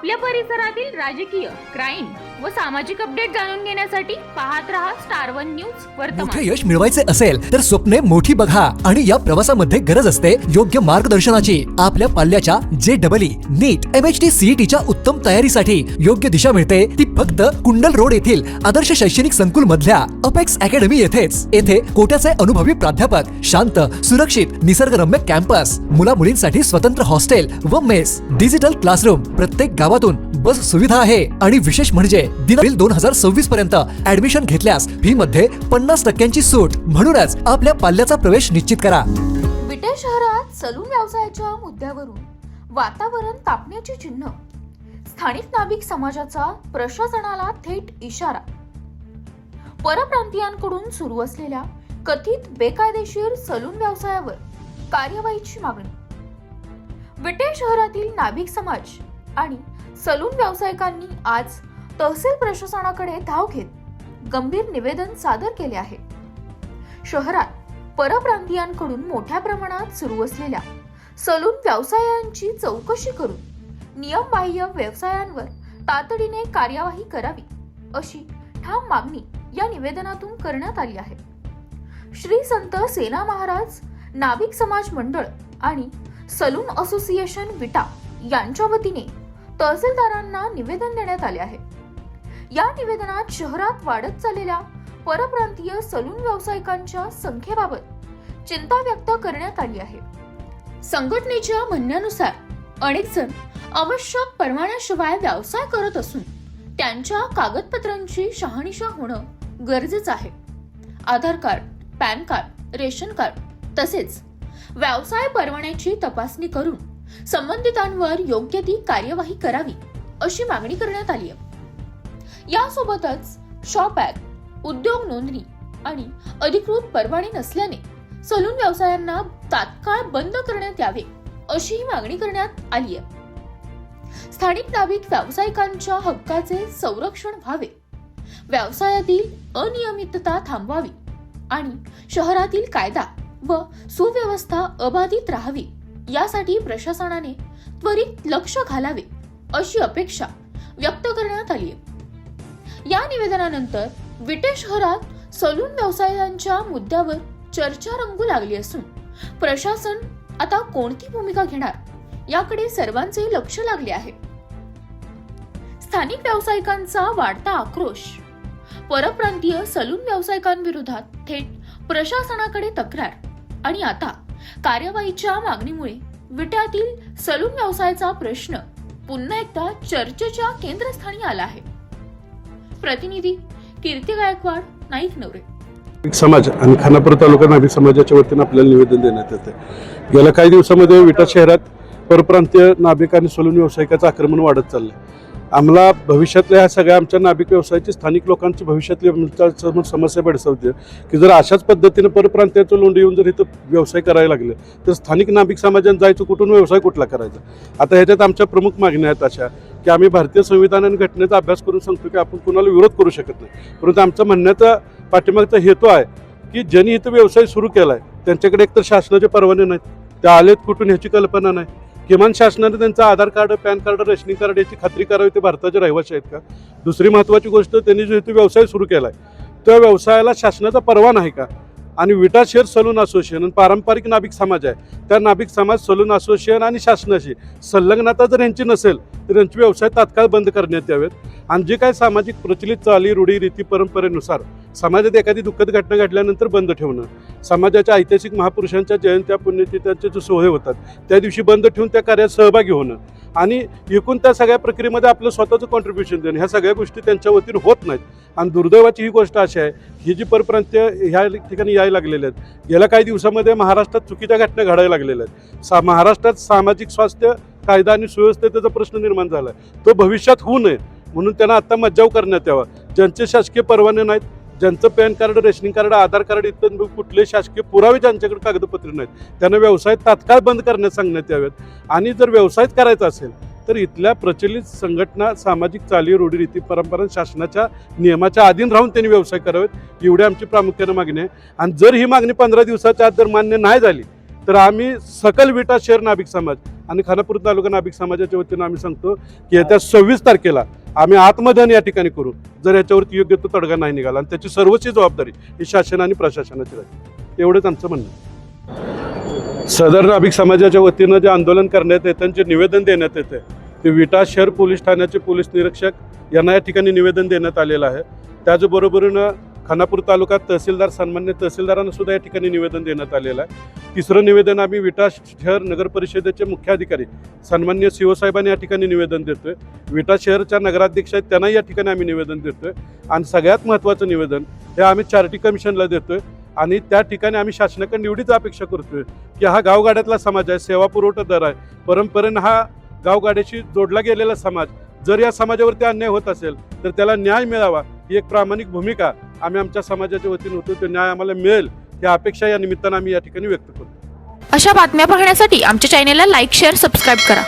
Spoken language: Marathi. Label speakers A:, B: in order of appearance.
A: आपल्या परिसरातील राजकीय, क्राईम व सामाजिक अपडेट जाणून घेण्यासाठी पाहत रहा स्टार वन न्यूज वर्तमान।
B: मोठे यश मिळवायचे असेल तर स्वप्ने मोठी बघा आणि या प्रवासामध्ये गरज असते योग्य मार्गदर्शनाची। आपल्या पाल्याच्या JEE, नीट, MHT, CETच्या उत्तम तयारीसाठी योग्य दिशा मिळते ती फक्त कुंडल रोड येथील आदर्श शैक्षणिक संकुल मधल्या अपेक्स अकॅडमी येथेच। येथे कोट्याचे अनुभवी प्राध्यापक, शांत, सुरक्षित, निसर्गरम्य कॅम्पस, मुला मुलींसाठी स्वतंत्र हॉस्टेल व मेस, डिजिटल क्लासरूम, प्रत्येक गावातून बस सुविधा आहे आणि विशेष म्हणजे दिन 2026 पर्यंत ऍडमिशन घेतल्यास फी मध्ये 50% सूट। म्हणूनच आपल्या पाल्याचा प्रवेश निश्चित करा।
C: विटे शहरात सलून व्यवसायाच्या मुद्द्यावरून वातावरण तापण्याची चिन्ह। स्थानिक नाभिक समाजाचा प्रशासनाला थेट इशारा। परप्रांतीयांकडून सुरू असलेल्या कथित बेकायदेशीर सलून व्यवसायावर कार्यवाहीची मागणी। विटे शहरातील नाभिक समाज आणि सलून व्यावसायिकांनी आज तहसील प्रशासनाकडे धाव घेत गंभीर निवेदन सादर केले आहे। शहरात परप्रांतीयांकडून मोठ्या प्रमाणात सुरू असलेल्या सलून व्यवसायांची चौकशी करून नियमबाह्य व्यवसायांवर तातडीने कार्यवाही करावी अशी ठाम मागणी या निवेदनातून करण्यात आली आहे। श्री संत सेना महाराज नाभिक समाज मंडळ आणि सलून असोसिएशन विटा यांच्या वतीने तहसीलदारांना निवेदन देण्यात आले आहे। या निवेदनात शहरात वाढत चाललेल्या परप्रांतीय सलून व्यावसायिकांच्या संख्येबाबत चिंता व्यक्त करण्यात आली आहे। संघटनेच्या म्हणण्यानुसार अनेक जण आवश्यक परवान्याशिवाय व्यवसाय करत असून त्यांच्या कागदपत्रांची शहानिशा होणं गरजेचं आहे। Aadhaar card, PAN card, ration card तसेच व्यवसाय परवान्याची तपासणी करून संबंधितांवर योग्य ती कार्यवाही करावी अशी मागणी करण्यात आली आहे। यासोबतच शॉप ऍक्ट, उद्योग नोंदणी आणि अधिकृत परवाने नसल्याने सलून व्यवसायांना तात्काळ बंद करण्यात यावे अशीही मागणी करण्यात आली आहे। स्थानिक नाभिक व्यावसायिकांच्या हक्काचे संरक्षण व्हावे, व्यवसायातील अनियमितता थांबवावी आणि शहरातील कायदा व सुव्यवस्था अबाधित राहावी यासाठी प्रशासनाने त्वरित लक्ष घालावे अशी अपेक्षा व्यक्त करण्यात आली आहे। या निवेदनानंतर विटे शहरात सलून व्यवसायांच्या मुद्द्यावर चर्चा रंगू लागली असून प्रशासन आता कोणती भूमिका घेणार याकडे सर्वांचे लक्ष लागले आहे। स्थानिक व्यावसायिकांचा वाढता आक्रोश, परप्रांतीय सलून व्यावसायिकांविरोधात थेट प्रशासनाकडे तक्रार आणि आता कार्यवाहीच्या मागणीमुळे विट्यातील सलून व्यवसायाचा प्रश्न पुन्हा एकदा चर्चेच्या केंद्रस्थानी आला आहे। प्रतिनिधी कीर्ती गायकवाड, नाईक नवरे।
D: समाज आणि खानापूर तालुका नाभिक समाजाच्या वतीने आपल्याला निवेदन देण्यात येते। गेल्या काही दिवसांमध्ये विटा शहरात परप्रांतीय नाभिक आणि सलून व्यावसायिकांचं आक्रमण वाढत चाललंय। आम्हाला भविष्यातल्या ह्या सगळ्या आमच्या नाभिक व्यवसायाची, स्थानिक लोकांची भविष्यातली समस्या भेडसावते की जर अशाच पद्धतीने परप्रांतीयाचं लोंढ येऊन जर इथं व्यवसाय करायला लागले तर स्थानिक नाभिक समाजाने जायचं कुठून, व्यवसाय कुठला करायचा। आता ह्याच्यात आमच्या प्रमुख मागण्या आहेत अशा की आम्ही भारतीय संविधान आणि घटनेचा अभ्यास करून सांगतो की आपण कुणाला विरोध करू शकत नाही, परंतु आमचा म्हणण्याचा पाठीमागचा हेतू आहे की ज्यांनी इथं व्यवसाय सुरू केला आहे त्यांच्याकडे एकतर शासनाचे परवाने नाहीत, त्या आलेत कुठून ह्याची कल्पना नाही। किमान शासनाने त्यांचं Aadhaar card, PAN card, rationing card याची खात्री करावी ते भारताचे रहिवासी आहेत का। दुसरी महत्त्वाची गोष्ट, त्यांनी जो इथे व्यवसाय सुरू केला आहे त्या व्यवसायाला शासनाचा परवाना आहे का। आणि विटा शहर सलून असोसिएशन पारंपरिक नाभिक समाज आहे, त्या नाभिक समाज सलून असोसिएशन आणि शासनाशी संलग्नता जर यांची नसेल तर यांचे व्यवसाय तात्काळ बंद करण्यात यावेत। आणि जे काय सामाजिक प्रचलित चाली, रूढी, रीती, परंपरेनुसार समाजात एखादी दुःखद घटना घडल्यानंतर बंद ठेवणं, समाजाच्या ऐतिहासिक महापुरुषांच्या जयंत्या, पुण्यतिथ्यांचे जे सोहळे होतात त्या दिवशी बंद ठेवून त्या कार्यात सहभागी होणं आणि एकूण त्या सगळ्या प्रक्रियेमध्ये आपलं स्वतःचं कॉन्ट्रीब्युशन देणं, ह्या सगळ्या गोष्टी त्यांच्या वतीने होत नाहीत। आणि दुर्दैवाची ही गोष्ट अशी आहे, ही जी परप्रांतीय ह्या ठिकाणी यायला लागलेल्या आहेत, गेल्या काही दिवसामध्ये महाराष्ट्रात चुकीच्या घटना घडायला लागलेल्या आहेत। महाराष्ट्रात सामाजिक स्वास्थ्य, कायदा आणि सुव्यवस्थेचा प्रश्न निर्माण झाला आहे, तो भविष्यात होऊ नये म्हणून त्यांना आता मज्जाव करण्यात यावा। ज्यांचे शासकीय परवाने नाहीत, ज्यांचं पॅन कार्ड, रेशनिंग कार्ड, आधार कार्ड इत्यादी कुठले शासकीय पुरावे ज्यांच्याकडे कागदपत्र नाहीत त्यांना व्यवसाय तात्काळ बंद करण्यास सांगण्यात यावेत। आणि जर व्यवसाय करायचा असेल तर इथल्या प्रचलित संघटना, सामाजिक चाली, रूढी, रीती, परंपरा, शासनाच्या नियमाच्या अधीन राहून त्यांनी व्यवसाय करावेत, एवढी आमची प्रामुख्याने मागणी आहे। आणि जर ही मागणी 15 दिवसाच्या आत जर मान्य नाही झाली तर आम्ही सकल विटा शहर नाभिक समाज आणि खानापूर तालुका नाभिक समाजाच्या वतीनं आम्ही सांगतो की येत्या 26 तारखेला आम्ही आत्मदान या ठिकाणी करू जर याच्यावरती योग्य तो तडगा नाही निघाला, आणि त्याची सर्वच जबाबदारी ही शासन आणि प्रशासनाची राहील, एवढंच आमचं म्हणणं आहे. सदर नाभिक समाजाच्या वतीनं जे आंदोलन करण्यात येतं, जे निवेदन देण्यात येते ते विटा शहर पोलीस ठाण्याचे पोलीस निरीक्षक यांना या ठिकाणी निवेदन देण्यात आलेलं आहे. त्याचबरोबरीनं खानापूर तालुका तहसीलदार सन्मान्य तहसीलदारांना सुद्धा या ठिकाणी निवेदन देण्यात आलेलं आहे. तिसरं निवेदन आम्ही विटा शहर नगर परिषदेचे मुख्याधिकारी सन्मान्य CO साहेबांनी या ठिकाणी निवेदन देतोय. विटा शहरच्या नगराध्यक्ष आहेत त्यांनाही या ठिकाणी आम्ही निवेदन देतोय. आणि सगळ्यात महत्त्वाचं निवेदन हे आम्ही चॅरिटी कमिशनला देतोय. आणि त्या ठिकाणी आम्ही शासनाकडून एवढीच अपेक्षा करतोय की हा गावगाड्यातला समाज आहे, सेवा पुरवठादार आहे, परंपरेनं हा गावगाड्याशी जोडला गेलेला समाज, जर या समाजावरती अन्याय होत असेल तर त्याला न्याय मिळावा ही एक प्रामाणिक भूमिका आम्ही आमच्या समाजाच्या वतीने होतो. तो न्याय आम्हाला मिळेल ही अपेक्षा या निमित्तानं आम्ही या ठिकाणी व्यक्त करतो.
C: अशा बातम्या पाहण्यासाठी आमच्या चॅनेलला लाईक, शेअर, सबस्क्राईब करा.